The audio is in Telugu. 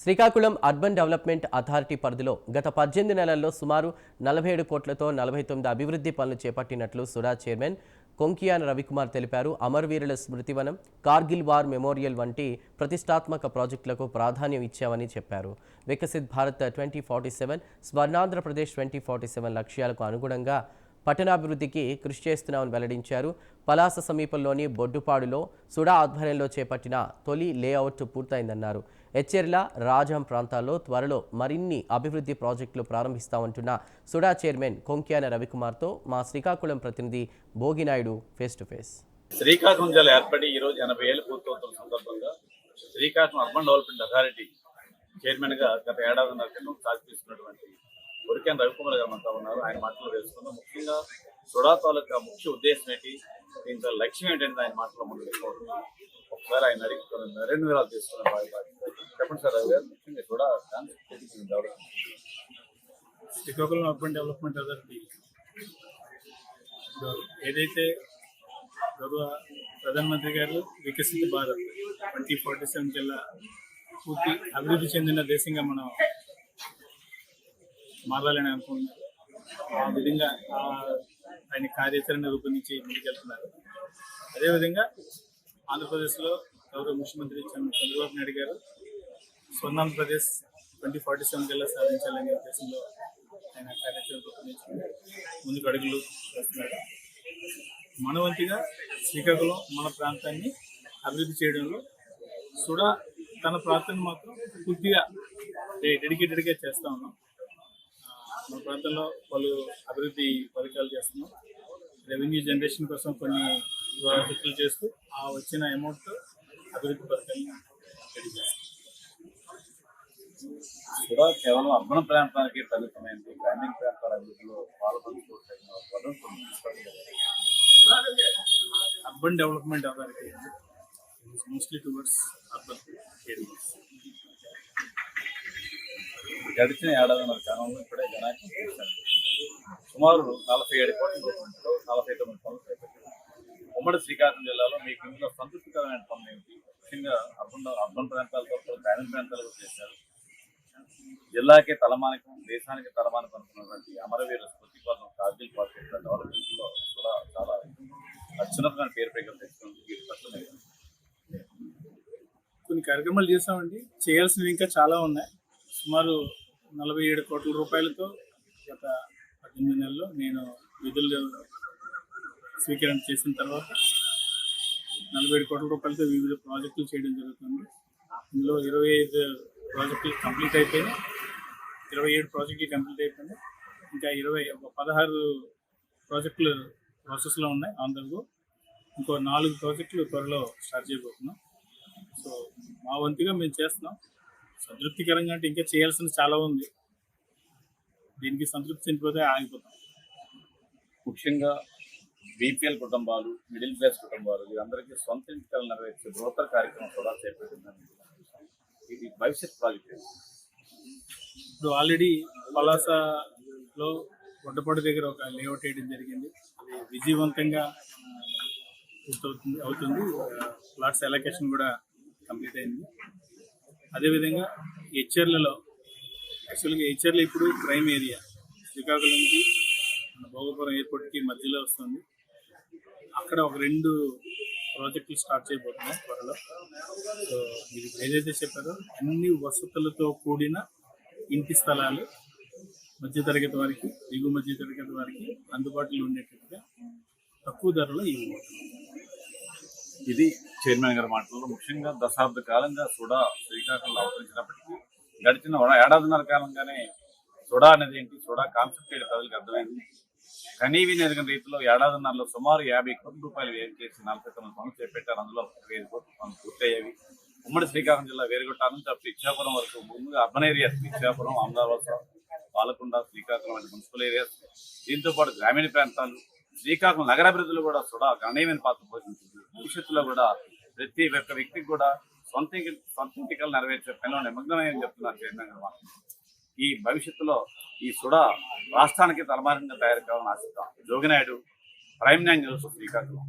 శ్రీకాకుళం అర్బన్ డెవలప్మెంట్ అథారిటీ పరిధిలో గత 18 నెలల్లో సుమారు 47 కోట్లతో 49 అభివృద్ధి పనులు చేపట్టినట్లు సుడా చైర్మన్ కొంకియాన రవికుమార్ తెలిపారు. అమరవీరుల స్మృతివనం, కార్గిల్ వార్ మెమోరియల్ వంటి ప్రతిష్టాత్మక ప్రాజెక్టులకు ప్రాధాన్యం ఇచ్చామని చెప్పారు. వికసిత్ భారత్ 2047, స్వర్ణాంధ్రప్రదేశ్ 2047 లక్ష్యాలకు అనుగుణంగా పట్టణాభివృద్ధికి కృషి చేస్తున్నామని వెల్లడించారు. పలాస సమీపంలోని బొడ్డుపాడులో సుడా ఆధ్వర్యంలో చేపట్టిన తొలి లేఅవుట్ పూర్తయిందన్నారు. ఎచ్చెర్ల, రాజాం ప్రాంతాల్లో త్వరలో మరిన్ని అభివృద్ధి ప్రాజెక్టులు ప్రారంభిస్తామంటున్న సుడా చైర్మన్ కొంకియాన రవికుమార్తో మా శ్రీకాకుళం ప్రతినిధి భోగినాయుడు ఫేస్ టు ఫేస్. శ్రీకాకుళం జిల్లా ఏర్పడి ఈరోజు 80 ఏళ్ళు పూర్తవుతున్న సందర్భంగా శ్రీకాకుళం అర్బన్ డెవలప్మెంట్ అథారిటీ చైర్మన్గా గత ఏడాదిన్నర క్రితం సాగు తీసుకున్నటువంటి కొరికేన రవికుమార్ గారు అంతా ఉన్నారు. ఆయన మాటలు తెలుసుకుందాం. ముఖ్యంగా సుడా తాలూకా ముఖ్య ఉద్దేశం ఏంటి, దీంతో లక్ష్యం ఏంటంటే ఆయన మాటలో మనం తెలుసుకోవాలి. ఒకసారి ఆయన అడిగి 2 వివరాలు తీసుకున్నారు. చెప్పండి సార్, రవి గారు, ముఖ్యంగా SUDA Srikakulam urban development authority ఏదైతే గౌరవ ప్రధానమంత్రి గారు వికసిత భారత్ 2047 జిల్లా పూర్తి అభివృద్ధి చెందిన దేశంగా మనం మారాలని అనుకుంటున్నారు. ఆ విధంగా ఆయన కార్యాచరణ రూపొందించి ముందుకెళ్తున్నారు. అదేవిధంగా ఆంధ్రప్రదేశ్లో గౌరవ ముఖ్యమంత్రి చంద్రబాబు నాయుడు గారు స్వర్ణాంధ్రప్రదేశ్ 2047 జిల్లా సాధించాలనే ఉద్దేశంలో ఆయన కార్యాచరణ రూపొందించుకుని ముందుకు అడుగులు వేస్తున్నారు. మనవంతిగా శ్రీకాకుళం మన ప్రాంతాన్ని అభివృద్ధి చేయడంలో సుడా తన ప్రాంతాన్ని మాత్రం పూర్తిగా డెడికేటెడ్గా చేస్తూ ఉన్నాం. మన ప్రాంతంలో పలు అభివృద్ధి పథకాలు చేస్తున్నాం. రెవెన్యూ జనరేషన్ కోసం కొన్ని ప్రాజెక్టులు చేస్తూ ఆ వచ్చిన అమౌంట్తో అభివృద్ధి పథకాలను రెడీ చేస్తాం. సుడా కేవలం అర్బన్ ప్రాంతానికి పరిమితమైంది, గ్రామీణ ప్రాంతాల అభివృద్ధిలో urban development authority mostly towards urban areas. గడిచిన ఏడాదిన్నర కాలంలో ఇప్పుడే గణాంకం చేశారు. సుమారు 47 కోట్ల రూపాయలతో 49 పనులు చేపట్టారు. ఉమ్మడి శ్రీకాకుళం జిల్లాలో మీకు ఇందులో సంతృప్తికరమైన పనులు ఏమిటి? ముఖ్యంగా అర్బన్ ప్రాంతాలతో గ్రామీణ ప్రాంతాలకు చేశారు. జిల్లాకే తలమానికం, దేశానికి తలమానికం అనుకున్నటువంటి అమరవీరుల స్మృతివనం, కార్గిల్ ప్రాజెక్టుల డెవలప్మెంట్లో కూడా చాలా అత్యున్నతమైన పేరు ప్రఖ్యాతులు తెచ్చుకుంది. వీటి పట్ల కొన్ని కార్యక్రమాలు చేసామండి. చేయాల్సినవి ఇంకా చాలా ఉన్నాయి. సుమారు 47 కోట్ల రూపాయలతో గత 18 నెలల్లో నేను విధులు స్వీకరణ చేసిన తర్వాత 47 కోట్ల రూపాయలతో వివిధ ప్రాజెక్టులు చేయడం జరుగుతుంది. ఇందులో 25 ప్రాజెక్టులు కంప్లీట్ అయిపోయినాయి, 27 ప్రాజెక్టులు కంప్లీట్ అయిపోయినాయి. ఇంకా 16 ప్రాజెక్టులు ప్రాసెస్లో ఉన్నాయి. ఆంధ్రలో ఇంకో 4 ప్రాజెక్టులు త్వరలో స్టార్ట్ చేయబోతున్నాం. సో మా వంతుగా మేము చేస్తున్నాం. సంతృప్తికరంగా అంటే ఇంకా చేయాల్సిన చాలా ఉంది. దీనికి సంతృప్తి చెందిపోతే ఆగిపోతాం. ముఖ్యంగా బీపీఎల్ కుటుంబాలు, మిడిల్ క్లాస్ కుటుంబాలు వీరందరికీ సొంత ఇంటికలు నెరవేర్చే బృహత్తర కార్యక్రమం కూడా చేపట్టిందని ఇది భవిష్యత్ ప్రాజెక్ట్. ఇప్పుడు ఆల్రెడీ పలాసలో వడ్డపాడు దగ్గర ఒక లేఅవుట్ వేయడం జరిగింది. అది విజయవంతంగా అవుతుంది. ప్లాట్స్ అలొకేషన్ కూడా కంప్లీట్ అయింది. అదేవిధంగా ఎచ్చెర్లలో, యాక్చువల్గా ఎచ్చెర్ల ఇప్పుడు ప్రైమ్ ఏరియా శ్రీకాకుళంకి మన భోగపురం ఎయిర్పోర్ట్కి మధ్యలో వస్తుంది. అక్కడ ఒక 2 ప్రాజెక్టులు స్టార్ట్ చేయబోతున్నాం త్వరలో. సో మీరు ఏదైతే చెప్పారో అన్ని వసతులతో కూడిన ఇంటి స్థలాలు మధ్యతరగతి వారికి, దిగువ మధ్యతరగతి వారికి అందుబాటులో ఉండేటట్టుగా తక్కువ ధరలో ఇవ్వబోతున్నాం. ఇది చైర్మన్ గారి మాటల్లో. ముఖ్యంగా దశాబ్ద కాలంగా సుడా శ్రీకాకుళంలో అవతరించినప్పటికీ గడిచిన ఏడాదిన్నర కాలంగానే సుడా అనేది ఏంటి, సుడా కాన్సెప్ట్ ఏంటి ప్రజలకు అర్థమైంది. కనీవిని ఎదిగిన రీతిలో ఏడాదిన్నరలో సుమారు 50 కోట్ల రూపాయలు వ్యయం చేసి 49 పనులు చేపట్టారు. అందులో 25 కోట్ల పనులు పూర్తయ్యేవి. ఉమ్మడి శ్రీకాకుళం జిల్లా వేరుగుట్ట నుంచి అప్పుడు ఇచ్చాపురం వరకు ముందుగా అర్బన్ ఏరియాస్ ఇచ్చాపురం, అమరావతి, పాలకొండ, శ్రీకాకుళం వంటి మున్సిపల్ ఏరియాస్, దీంతో పాటు గ్రామీణ ప్రాంతాలు, శ్రీకాకుళం నగరాభివృద్ధిలో కూడా సుడా గణనీయమైన పాత్ర పోషించింది. భవిష్యత్తులో కూడా ప్రతి ఒక్క వ్యక్తికి కూడా సొంత ఇంటికలు నెరవేర్చే పనిలో నిమగ్నమని చెప్తున్నారు చైర్మన్ గారు. ఈ భవిష్యత్తులో ఈ సుడా రాష్ట్రానికి తలమానికంగా తయారు కావాలని ఆశిద్దాం. Jogi Naidu, prime 9 news, Srikakulam.